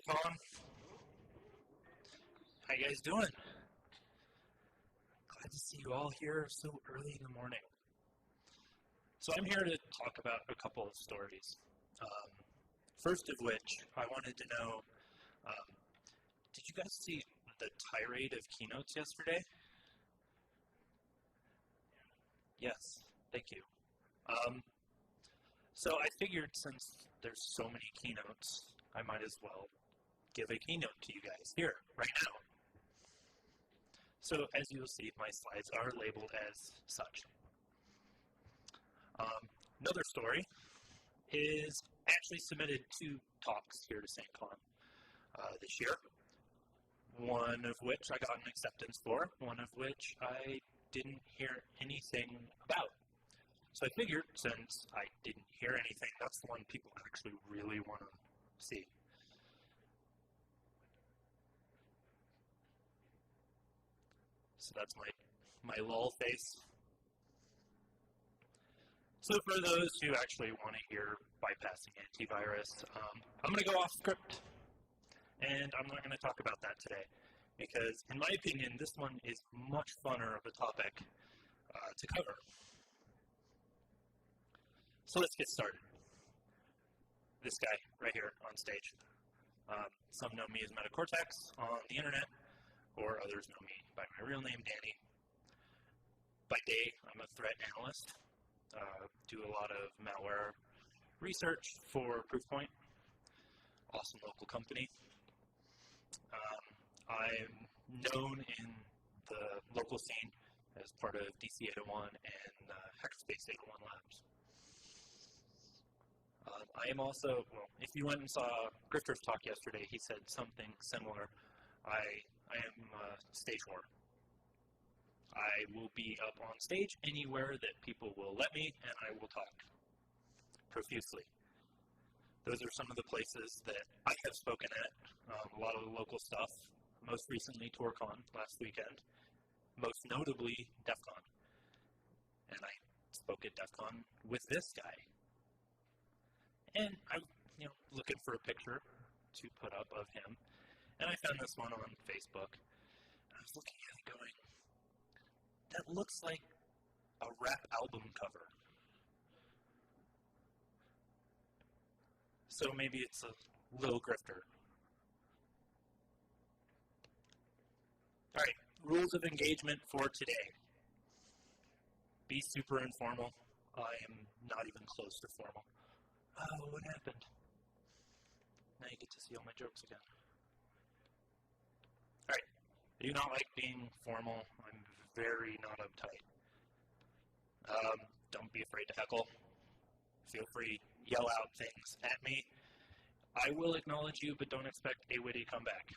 SAINTCON. How you guys doing? Glad to see you all here so early in the morning. So I'm here to talk about a couple of stories. First of which, I wanted to know, did you guys see the tirade of keynotes yesterday? Yes, thank you. So I figured since there's so many keynotes, I might as well give a keynote to you guys here, right now. So as you'll see, my slides are labeled as such. Another story is actually submitted 2 talks here to SAINTCON this year, one of which I got an acceptance for, one of which I didn't hear anything about. So I figured since I didn't hear anything, that's the one people actually really want to see. So that's my lol face. So for those who actually want to hear bypassing antivirus, I'm going to go off script, and I'm not going to talk about that today, because in my opinion, this one is much funner of a topic to cover. So let's get started. This guy right here on stage. Some know me as MetaCortex on the internet, or others know me by my real name, Danny. By day, I'm a threat analyst. Do a lot of malware research for Proofpoint. Awesome local company. I'm known in the local scene as part of DC 801 and Hackerspace 801 Labs. I am also, well, if you went and saw Grifter's talk yesterday, he said something similar. I am stage 4. I will be up on stage anywhere that people will let me, and I will talk profusely. Those are some of the places that I have spoken at, a lot of the local stuff, most recently TourCon last weekend, most notably DEF CON. And I spoke at DEF CON with this guy. And I'm looking for a picture to put up of him, and I found this one on Facebook. I was looking at it going, that looks like a rap album cover. So maybe it's a little grifter. Alright, rules of engagement for today. Be super informal. I am not even close to formal. Oh, what happened? Now you get to see all my jokes again. Alright, I do not like being formal. I'm very not uptight. Don't be afraid to heckle. Feel free, yell out things at me. I will acknowledge you, but don't expect a witty comeback.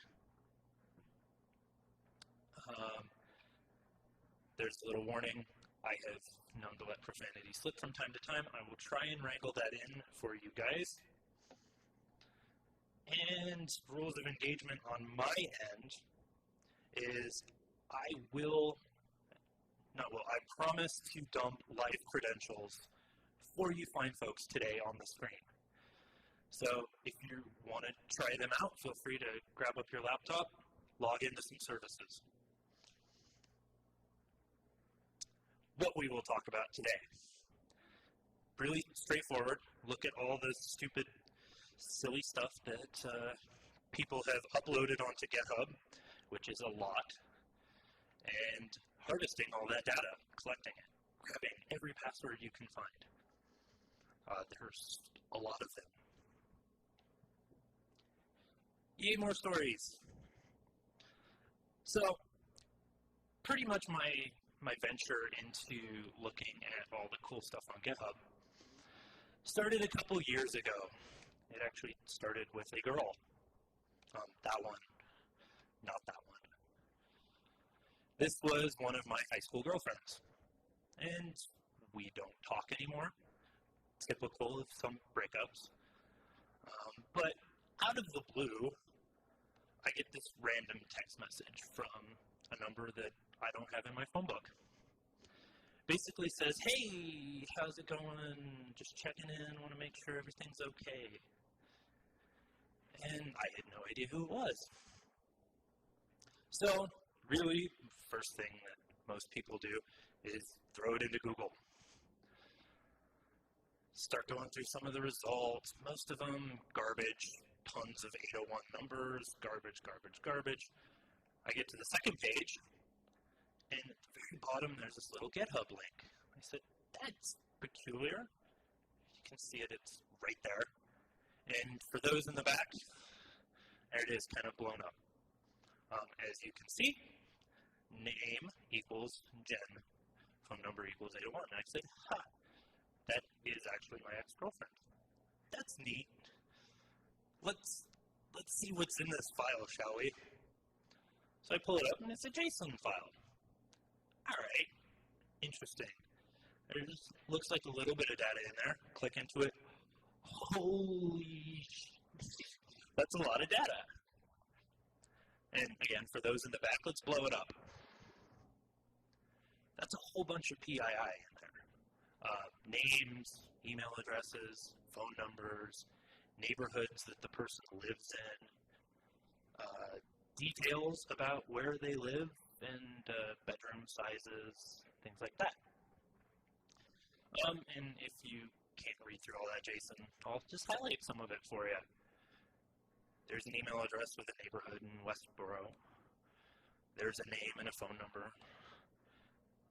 There's a little warning. I have known to let profanity slip from time to time. I will try and wrangle that in for you guys. And rules of engagement on my end is I promise to dump live credentials before you find folks today on the screen. So if you want to try them out, feel free to grab up your laptop, log into some services. What we will talk about today. Really straightforward. Look at all the stupid, silly stuff that people have uploaded onto Github, which is a lot, and harvesting all that data, collecting it, grabbing every password you can find. There's a lot of them. Yay, more stories. So, pretty much my venture into looking at all the cool stuff on GitHub started a couple years ago. It actually started with a girl. That one. Not that one. This was one of my high school girlfriends. And we don't talk anymore. Typical of some breakups. But out of the blue, I get this random text message from a number that I don't have in my phone book. Basically says, hey, how's it going? Just checking in, want to make sure everything's okay. and I had no idea who it was. So, really, first thing that most people do is throw it into Google. Start going through some of the results. Most of them, garbage, tons of 801 numbers, garbage, garbage, garbage. I get to the second page, and at the very bottom, there's this little GitHub link. I said, that's peculiar. You can see it, it's right there. And for those in the back, there it is, kind of blown up. As you can see, name equals Jen, phone number equals 801. And I said, that is actually my ex-girlfriend. That's neat. Let's see what's in this file, shall we? So I pull it up, and it's a JSON file. All right, interesting. There just looks like a little bit of data in there. Click into it. Holy that's a lot of data. And again, for those in the back, let's blow it up. That's a whole bunch of PII in there. Names, email addresses, phone numbers, neighborhoods that the person lives in, details about where they live, and bedroom sizes, things like that. And if you can't read through all that JSON, I'll just highlight some of it for you. There's an email address with a neighborhood in Westboro. There's a name and a phone number.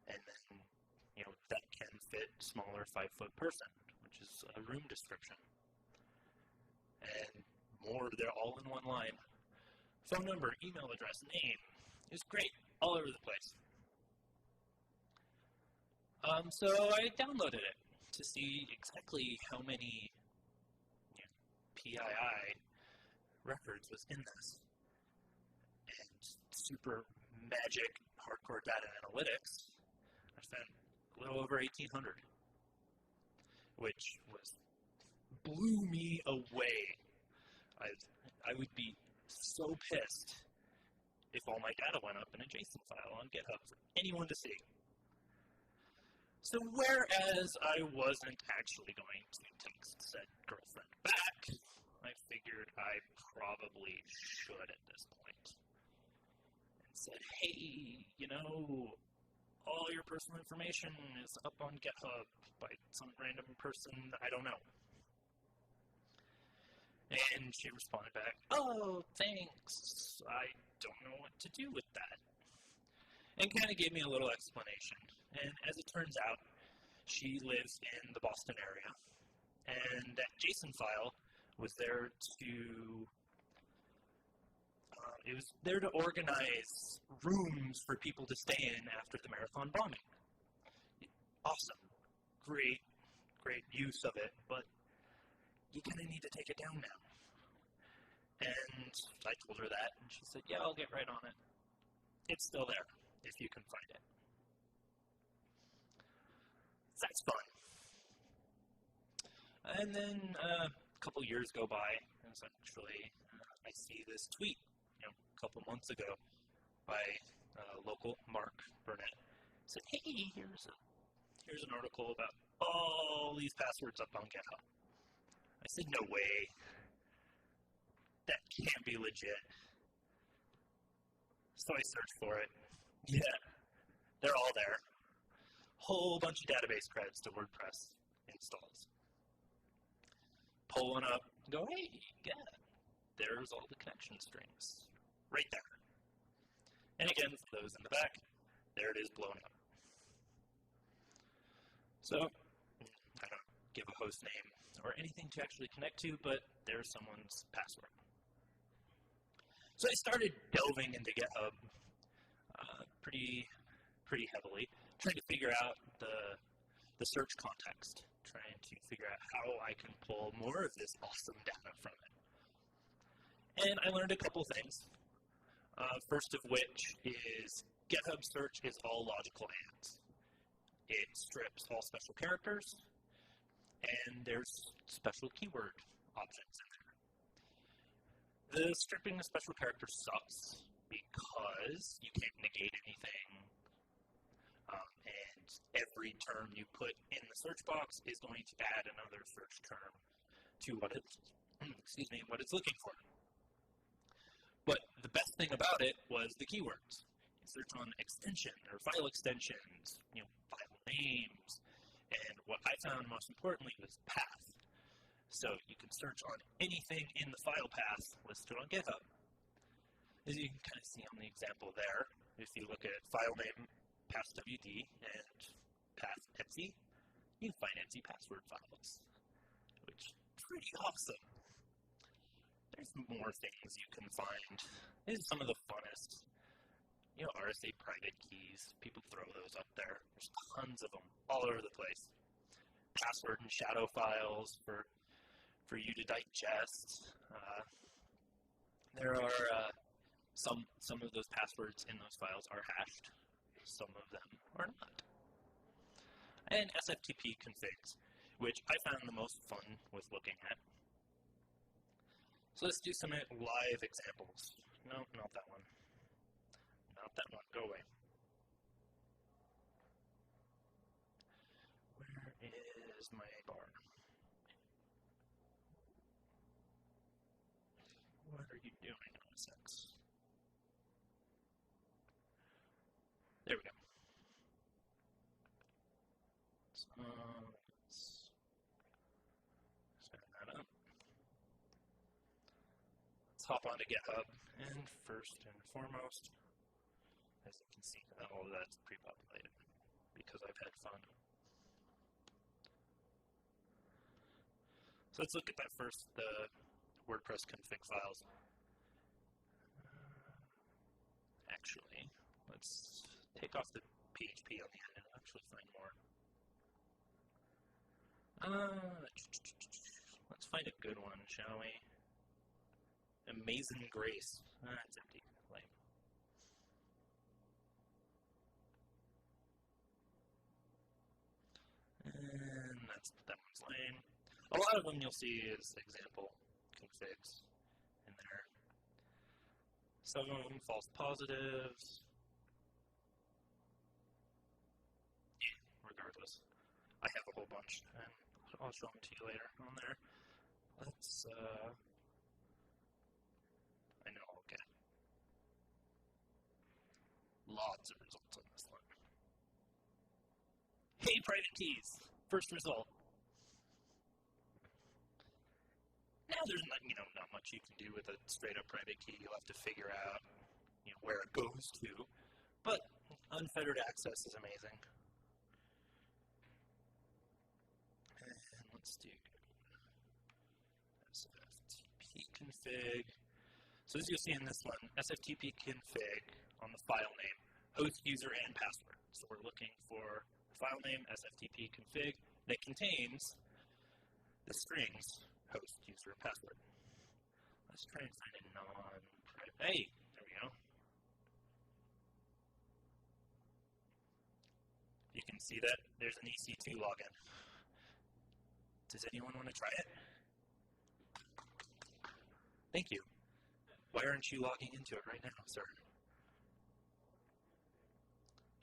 And then, that can fit smaller 5-foot person, which is a room description. And more, they're all in one line. Phone number, email address, name. It's great, all over the place. So I downloaded it to see exactly how many PII records was in this. And super magic hardcore data analytics, I found a little over 1,800, which blew me away. I would be so pissed if all my data went up in a JSON file on GitHub for anyone to see. So whereas I wasn't actually going to text said girlfriend back, I figured I probably should at this point. And said, hey, all your personal information is up on GitHub by some random person I don't know. And she responded back, oh, thanks, I don't know what to do with that. And kind of gave me a little explanation. And as it turns out, she lives in the Boston area. And that JSON file was there to organize rooms for people to stay in after the marathon bombing. Awesome. Great use of it, but you kind of need to take it down now. And I told her that, and she said, yeah, I'll get right on it. It's still there, if you can find it. That's fun. And then a couple years go by, and essentially I see this tweet, a couple months ago by local Mark Burnett. It said, hey, here's an article about all these passwords up on GitHub. I said, no way. That can't be legit. So I searched for it. Yeah, they're all there. Whole bunch of database credits to WordPress installs. Pull one up, go, hey, yeah, there's all the connection strings. Right there. And again, for those in the back, there it is blown up. So, I don't give a host name or anything to actually connect to, but there's someone's password. So I started delving into GitHub pretty heavily, trying to figure out the search context, trying to figure out how I can pull more of this awesome data from it. And I learned a couple things. First of which is GitHub search is all logical ands. It strips all special characters, and there's special keyword options in there. The stripping of special characters sucks because you can't negate anything, and every term you put in the search box is going to add another search term to what it's excuse me, what it's looking for. But the best thing about it was the keywords. You search on extension or file extensions, file names, and what I found most importantly was path. So you can search on anything in the file path listed on GitHub. As you can kind of see on the example there, if you look at file name passwd and path etc, you can find etc password files, which is pretty awesome. There's more things you can find. These are some of the funnest. RSA private keys. People throw those up there. There's tons of them all over the place. Password and shadow files for you to digest. There are some of those passwords in those files are hashed. Some of them are not. And SFTP configs, which I found the most fun with looking at. So let's do some live examples. No, not that one. Not that one. Go away. Where is my bar? What are you doing, OSX? There we go. So let's set that up. Let's hop onto GitHub, and first and foremost, as you can see, all of that's pre-populated because I've had fun. So let's look at that first, the WordPress config files. Actually, let's take off the PHP on the end and actually find more. Let's find a good one, shall we? Amazing Grace. That's empty. Lame. And that one's lame. A lot of them you'll see is example configs in there. Some of them false positives. Yeah, regardless. I have a whole bunch, and I'll show them to you later on there. Let's, I know I'll get lots of results on this one. Hey, private keys! First result. Now there's not much you can do with a straight-up private key. You'll have to figure out where it goes to. But unfettered access is amazing. And let's do SFTP config. So as you'll see in this one, SFTP config on the file name, host, user, and password. So we're looking for file name, SFTP config, that contains the strings host, user, and password. Let's try and find a non-private. Hey, there we go. You can see that there's an EC2 login. Does anyone want to try it? Thank you. Why aren't you logging into it right now, sir?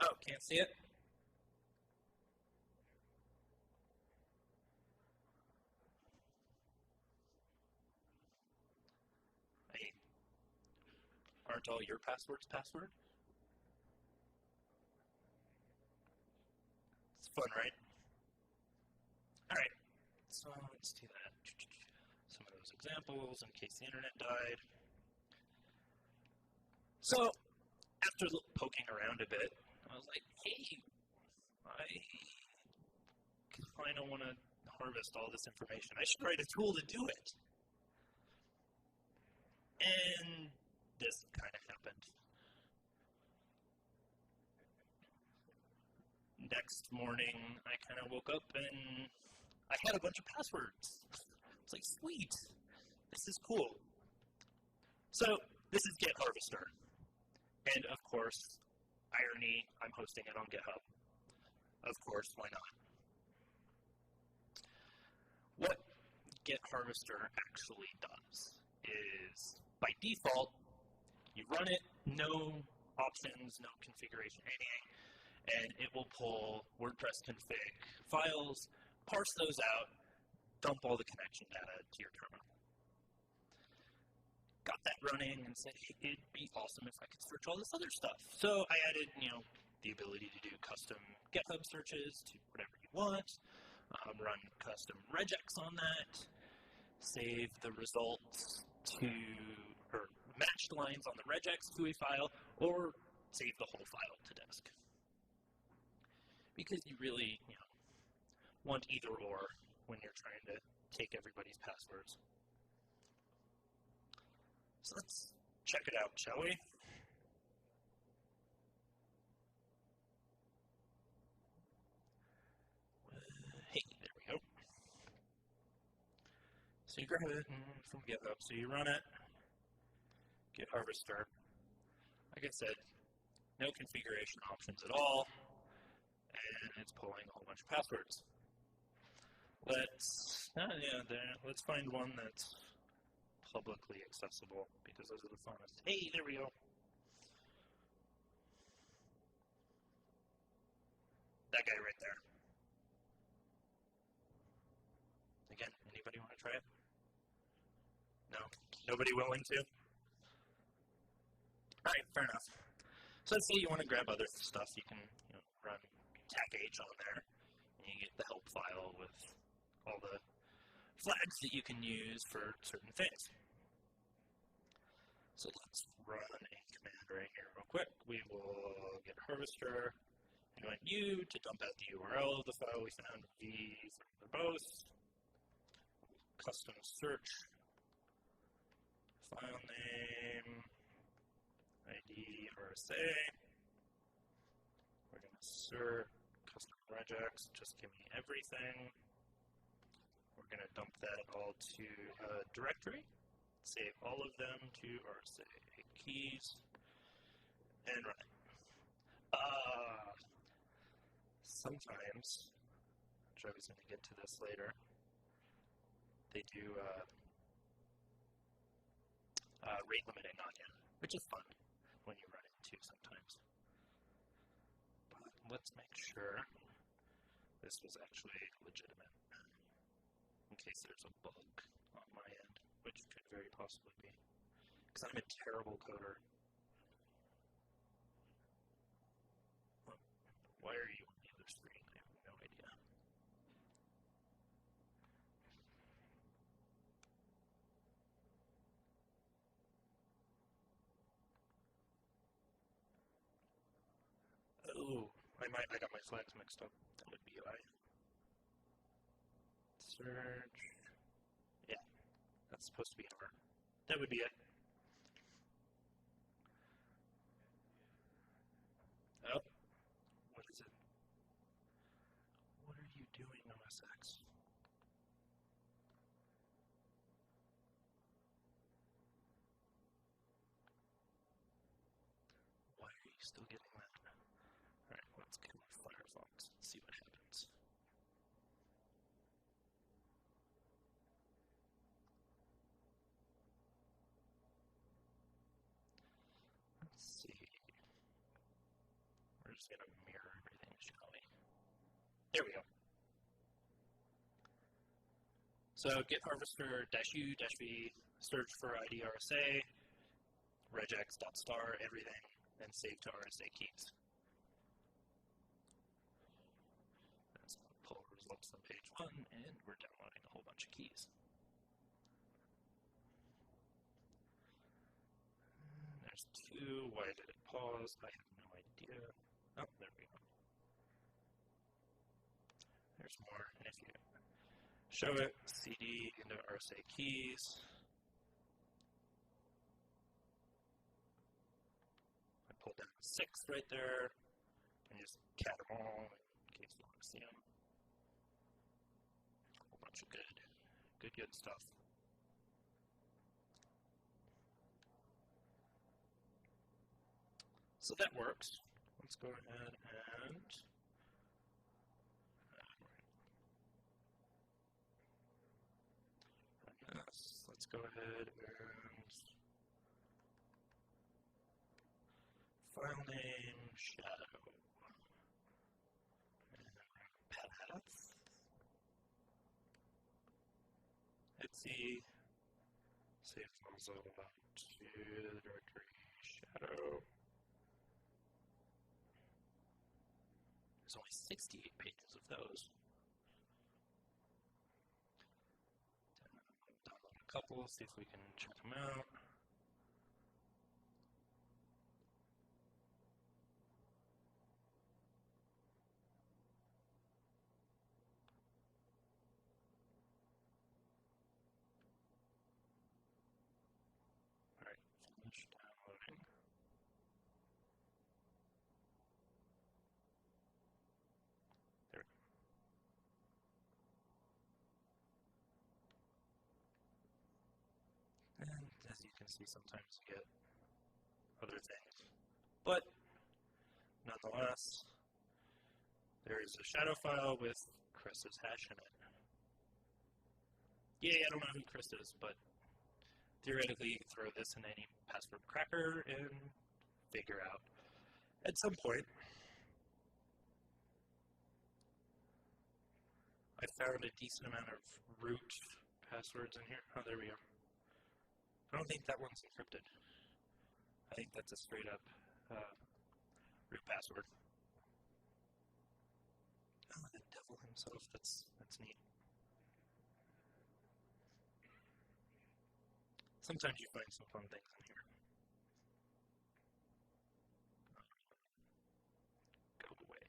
Oh, can't see it? Aren't all your passwords password? It's fun, right? Alright, so let's do that. Some of those examples in case the internet died. So, after poking around a bit, I was like, hey, I kind of want to harvest all this information. I should write a tool to do it. And this kind of happened. Next morning, I kind of woke up and I had a bunch of passwords. It's like, sweet, this is cool. So this is Git Harvester. And of course, irony, I'm hosting it on GitHub. Of course, why not? What Git Harvester actually does is, by default, you run it, no options, no configuration, anything, and it will pull WordPress config files, parse those out, dump all the connection data to your terminal. got that running and said, hey, it'd be awesome if I could search all this other stuff. So I added, the ability to do custom Github searches to whatever you want, run custom regex on that, save the results to, or matched lines on the regex to a file, or save the whole file to disk. Because you really, want either or when you're trying to take everybody's passwords. So let's check it out, shall we? Hey, there we go. So you grab it from GitHub. So you run it, Git Harvester. Like I said, no configuration options at all, and it's pulling a whole bunch of passwords. Let's find one that's publicly accessible, because those are the funnest. Hey, there we go. That guy right there. Again, anybody want to try it? No? Nobody willing to? Alright, fair enough. So let's say you want to grab other stuff. You can run TACH on there, and you get the help file with all the flags that you can use for certain things. So let's run a command right here real quick. We will get Harvester. I want you to dump out the URL of the file we found, v from verbose, custom search, file name, ID, RSA. We're going to assert custom regex, just give me everything. We're going to dump that all to a directory, save all of them to RSA keys, and run it. Sometimes, which I was going to get to this later, they do rate limiting on you, which is fun when you run it too sometimes. But let's make sure this was actually legitimate, in case there's a bug on my end, which could very possibly be, because I'm a terrible coder. Why are you on the other screen? I have no idea. Oh, I got my flags mixed up. That would be UI. Search. Yeah, that's supposed to be R. That would be it. Oh, what is it? What are you doing, OSX? Why are you still getting that? Alright, let's kill Firefox and see what happens. Let's see. We're just going to mirror everything, shall we? There we go. So git harvester -u -v, search for ID RSA, regex.star, everything, and save to RSA keys. Let's pull results on page 1, and we're downloading a whole bunch of keys. There's 2. Why did it pause? I have no idea. Oh, there we go. There's more. And if you show it, cd into RSA keys. I pulled down 6 right there, and just cat them all in case you want to see them. A whole bunch of good stuff. So that works. Let's go ahead and let's go ahead and file name shadow and path. Let's see. Save also about to the directory shadow. There's only 68 pages of those. Download a couple, see if we can check them out. Alright, finish downloading. There. And as you can see, sometimes you get other things. But nonetheless, there is a shadow file with Chris's hash in it. Yeah, I don't know who Chris is, but theoretically you can throw this in any password cracker and figure out at some point. I found a decent amount of root passwords in here. Oh, there we go. I don't think that one's encrypted. I think that's a straight up root password. Oh, the devil himself. That's neat. Sometimes you find some fun things in here. Go away.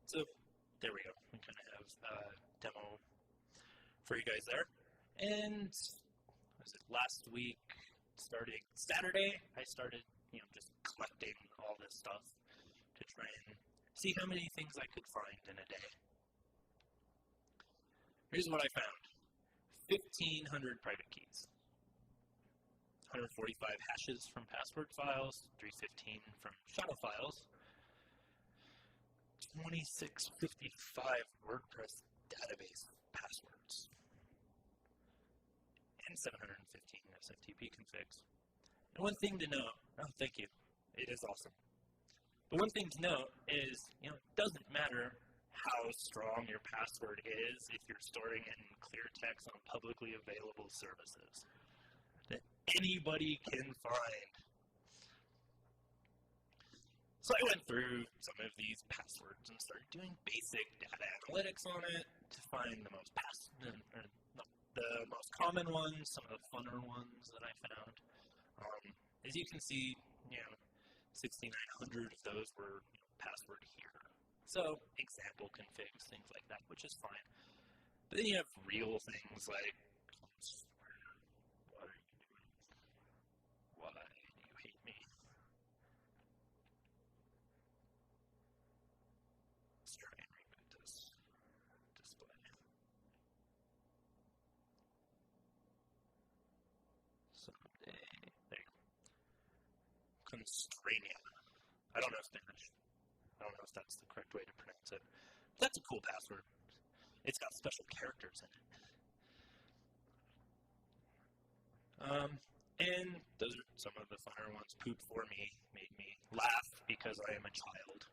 So there we go. We kind of have a demo for you guys there. And was it last week, starting Saturday, I started, just collecting all this stuff to try and see how many things I could find in a day. Here's what I found. 1,500 private keys. 145 hashes from password files, 315 from shadow files, 2655 WordPress database passwords, and 715 SFTP configs. And one thing to note, thank you, it is awesome. But one thing to note is, it doesn't matter how strong your password is if you're storing it in clear text on publicly available services that anybody can find. So I went through some of these passwords and started doing basic data analytics on it to find the most the most common ones, some of the funner ones that I found. As you can see, 6,900 of those were password here. So example configs, things like that, which is fine. But then you have real things like, what are you doing? Why do you hate me? Let's try and reboot this display. Someday, there you go. Constrainia. I don't know Spanish. I don't know if that's the correct way to pronounce it. But that's a cool password. It's got special characters in it. And those are some of the funner ones. Poop for me made me laugh because I am a child.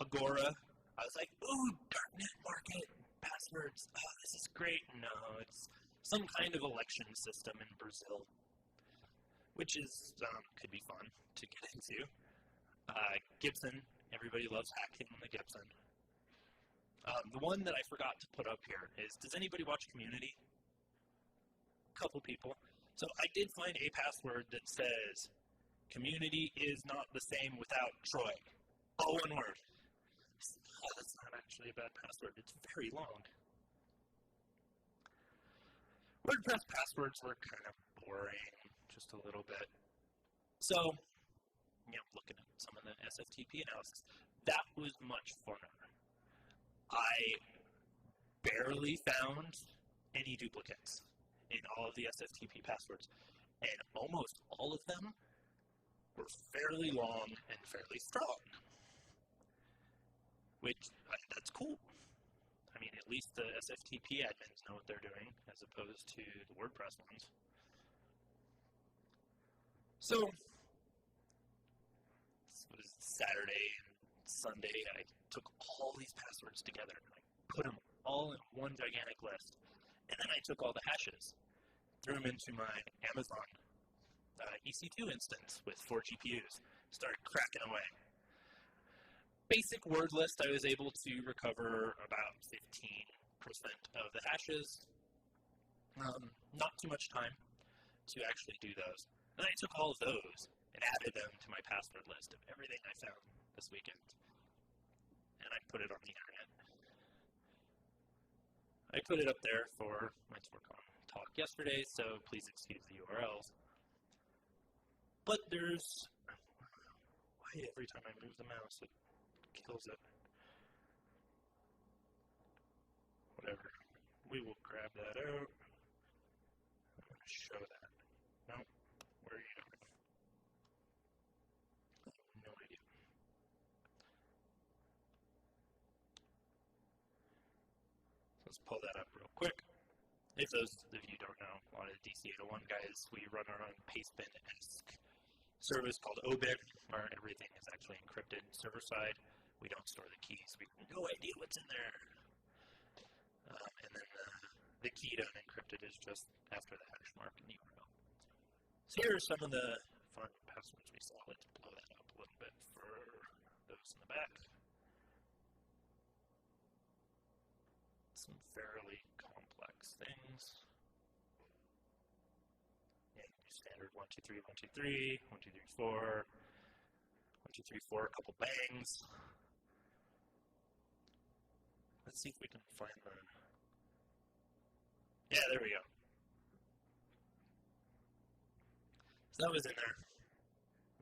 Agora, I was like, ooh, darknet market passwords. Oh, this is great. No, it's some kind of election system in Brazil, which is could be fun to get into. Gibson, everybody loves hacking the Gibson. The one that I forgot to put up here is, does anybody watch Community? A couple people. So I did find a password that says, Community is not the same without Troy. All one word. Oh, that's not actually a bad password. It's very long. WordPress passwords were kind of boring, just a little bit. So, looking at some of the SFTP analysis, that was much funner. I barely found any duplicates in all of the SFTP passwords, and almost all of them were fairly long and fairly strong, which, that's cool. I mean, at least the SFTP admins know what they're doing, as opposed to the WordPress ones. So, this was Saturday and Sunday, I took all these passwords together and I put them all in one gigantic list. And then I took all the hashes, threw them into my Amazon EC2 instance with 4 GPUs, started cracking away. Basic word list, I was able to recover about 15% of the hashes. Not too much time to actually do those. Then I took all of those and added them to my password list of everything I found this weekend. And I put it on the internet. I put it up there for my SAINTCON talk yesterday, so please excuse the URLs. But there's... Why every time I move the mouse it kills it? Whatever. We will grab that out. I'm going to show that. No, where are you? No idea. Let's pull that up real quick. If those of you don't know, a lot of DC801 guys, we run our own pastebin-esque service called OBIT, where everything is actually encrypted server side. We don't store the keys. We have no idea what's in there. And then the key to unencrypted is just after the hash mark in the URL. So here are some of the fun passwords we saw. Let's blow that up a little bit for those in the back. Some fairly complex things. Yeah, standard 1, 2, 3, 1, 2, 3, 1, 2, 3, 4, 1, 2, 3, 4, a couple bangs. Let's see if we can find the... Yeah, there we go. So that was in there.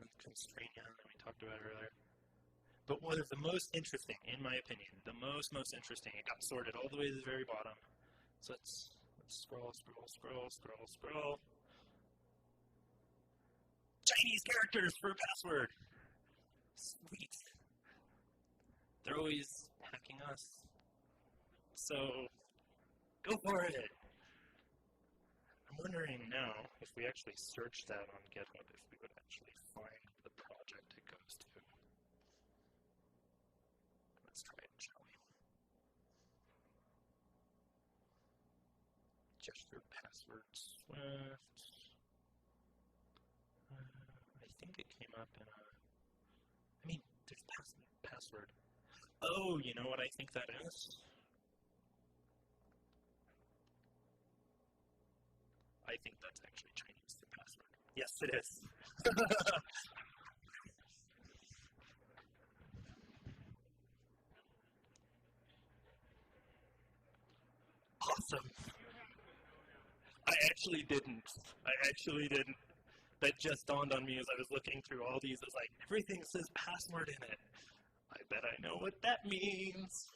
The constraint that we talked about earlier. But one of the most interesting, in my opinion, the most interesting, it got sorted all the way to the very bottom. So let's scroll. Chinese characters for a password. Sweet. They're always hacking us. So, go for it. I'm wondering now if we actually search that on GitHub, if we would actually find the project it goes to. Let's try it, shall we? Gesture password Swift. I think it came up in a... I mean, there's password. Oh, you know what I think that is? I think that's actually Chinese for password. Yes, it is. Awesome. I actually didn't. That just dawned on me as I was looking through all these. It's like, everything says password in it. I bet I know what that means.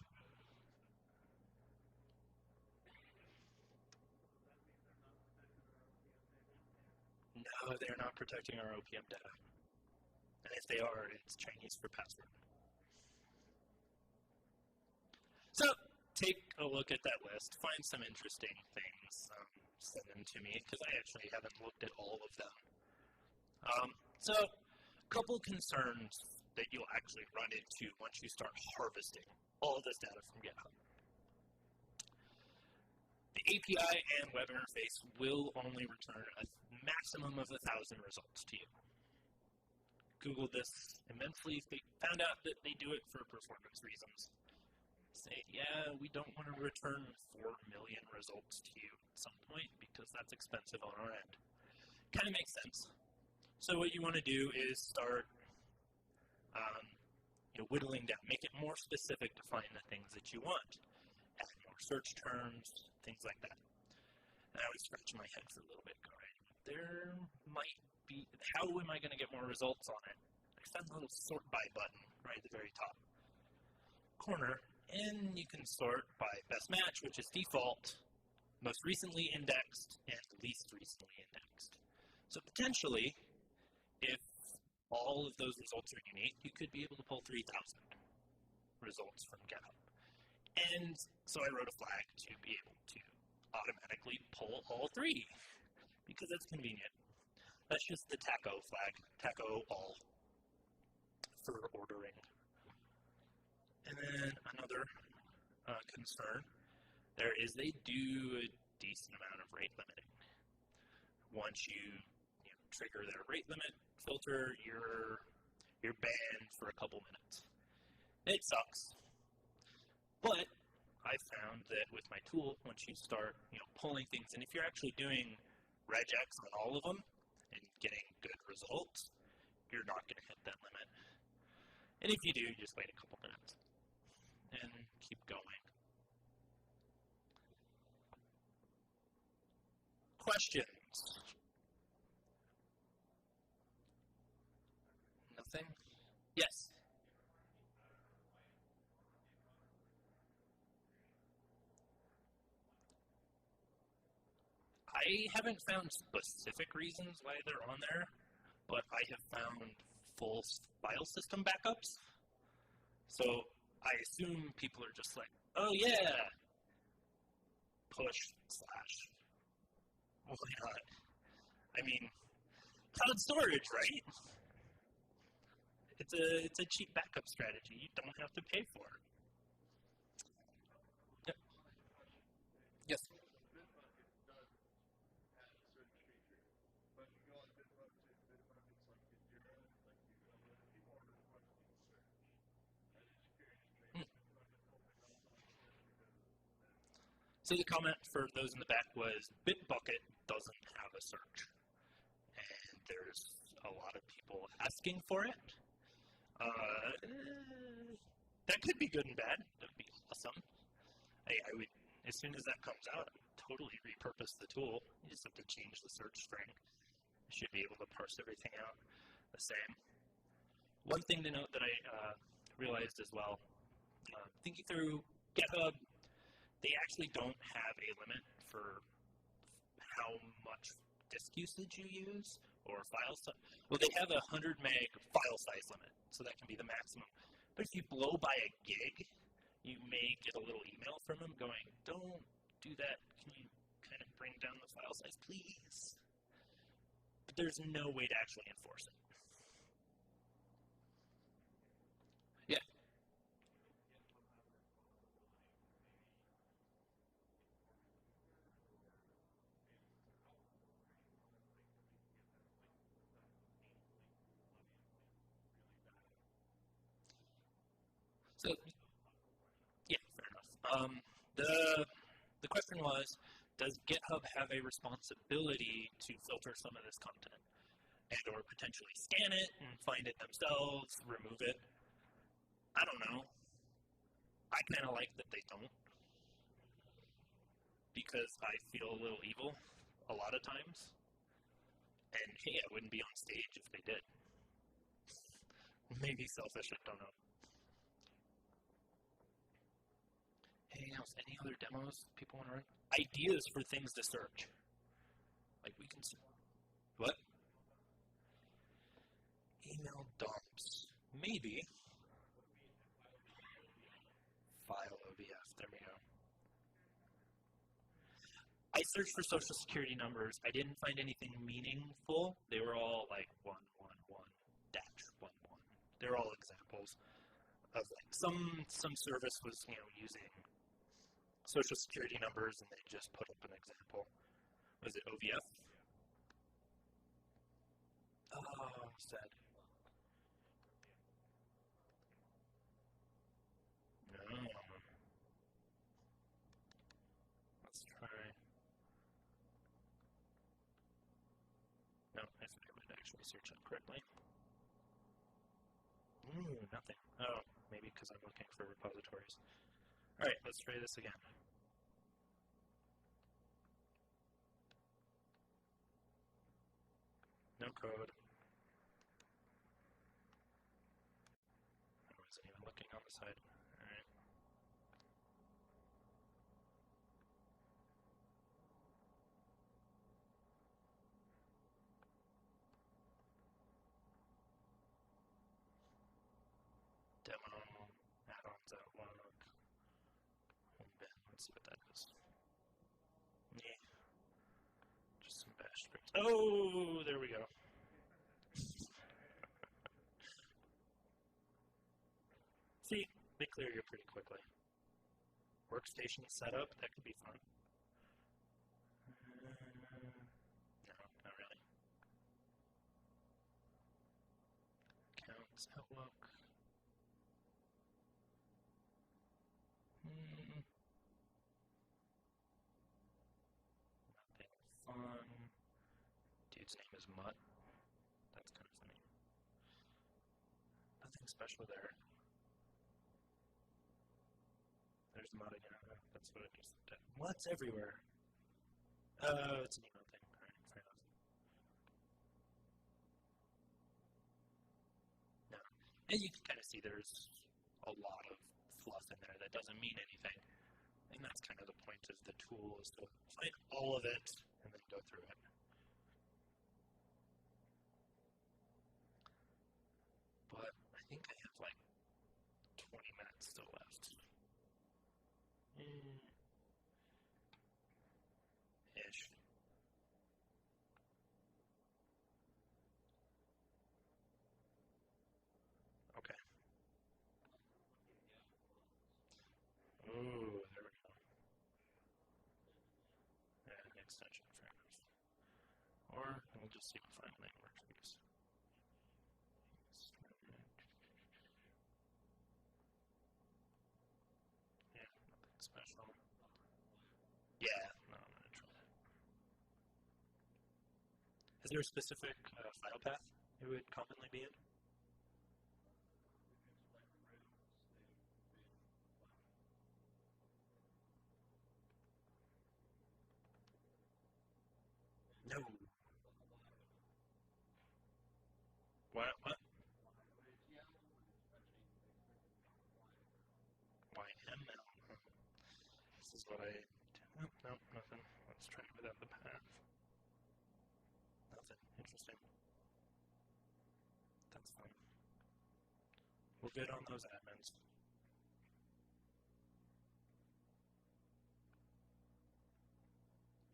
No, they're not protecting our OPM data. And if they are, it's Chinese for password. So, take a look at that list, find some interesting things, send them to me, because I actually haven't looked at all of them. So, a couple concerns that you'll actually run into once you start harvesting all of this data from GitHub. The API and web interface will only return a maximum of 1,000 results to you. Googled this immensely. They found out that they do it for performance reasons. Say, yeah, we don't want to return 4 million results to you at some point because that's expensive on our end. Kind of makes sense. So what you want to do is start whittling down, make it more specific to find the things that you want. Add more search terms, things like that. And I always scratch my head for a little bit, going, there might be, how am I going to get more results on it? I found the little sort by button right at the very top corner, and you can sort by best match, which is default, most recently indexed, and least recently indexed. So potentially, if all of those results are unique, you could be able to pull 3,000 results from GitHub. And so I wrote a flag to be able to automatically pull all 3, because that's convenient. That's just the taco flag, taco all, for ordering. And then another concern there is they do a decent amount of rate limiting. Once you trigger their rate limit filter, you're banned for a couple minutes. It sucks. But I found that with my tool, once you start pulling things, and if you're actually doing regex on all of them and getting good results, you're not going to hit that limit. And if you do, just wait a couple minutes and keep going. Questions? Nothing? Yes. I haven't found specific reasons why they're on there, but I have found full file system backups. So I assume people are just like, oh yeah, push slash. Why not? I mean, cloud storage, right? It's a cheap backup strategy. You don't have to pay for it. Yep. Yes. Hmm. So the comment for those in the back was Bitbucket doesn't have a search, and there's a lot of people asking for it. That could be good and bad. That would be awesome. I would, as soon as that comes out, I would totally repurpose the tool. You just have to change the search string. You should be able to parse everything out the same. One thing to note that I realized as well, thinking through GitHub, they actually don't have a limit for how much disk usage you use or file size. Well, they have a 100 meg file size limit, so that can be the maximum. But if you blow by a gig, you may get a little email from them going, don't do that. Can you kind of bring down the file size, please? But there's no way to actually enforce it. Yeah. So, yeah, fair enough. The question was, does GitHub have a responsibility to filter some of this content and or potentially scan it and find it themselves, remove it? I don't know. I kind of like that they don't because I feel a little evil a lot of times. And hey, I wouldn't be on stage if they did. Maybe selfish, I don't know. Anything else? Any other demos people want to run? Ideas for things to search. Like we can. What? Email dumps. Maybe. File OVF. There we go. I searched for social security numbers. I didn't find anything meaningful. They were all like 111-11. They're all examples of like some service was using social security numbers and they just put up an example. Was it OVF? Oh, sad. No. Let's try. No, if I would actually search it correctly. Nothing. Oh, maybe because I'm looking for repositories. Alright, let's try this again. No code. I wasn't even looking on the side. Alright. Demo, add-ons Outlook, home bin. Let's see what that is. Yeah. Just some bash scripts. Oh, there we go. See, They clear you pretty quickly. Workstation setup, that could be fun. No, not really. Accounts, Outlook. Nothing fun. Dude's name is Mutt. That's kind of funny. Nothing special there. There's Mutt again. That's what it is. What's everywhere? Oh, it's an email thing. Alright, fair enough. No. And you can kind of see there's a lot of fluff in there that doesn't mean anything. And that's kind of the point of the tool, is to find all of it and then go through it. But I think I have like 20 minutes still left. Ish. Okay. Ooh, there we go. And an extension, fair enough. Or we'll just see what final name works, I guess. Yeah, nothing special. Yeah, no, I'm gonna try that. Is there a specific file path it would commonly be in? No. What? YML. This is what I... Nope, nothing. Let's try it without the path. Nothing. Interesting. That's fun. We're good on those admins.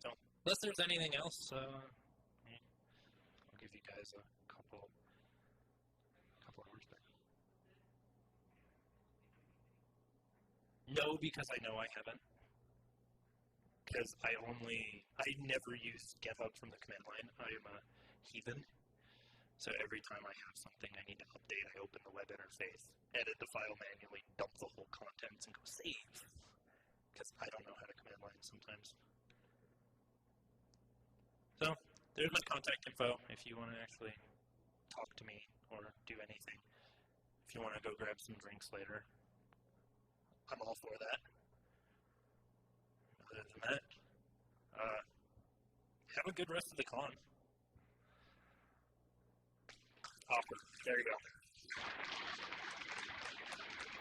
So, unless there's anything else, I'll give you guys a couple hours back. No, because I know I haven't. Because I never use Github from the command line. I am a heathen. So every time I have something I need to update, I open the web interface, edit the file manually, dump the whole contents, and go save. Because I don't know how to command line sometimes. So, there's my contact info if you want to actually talk to me or do anything. If you want to go grab some drinks later, I'm all for that. Other than that, have a good rest of the con. Awkward. There you go.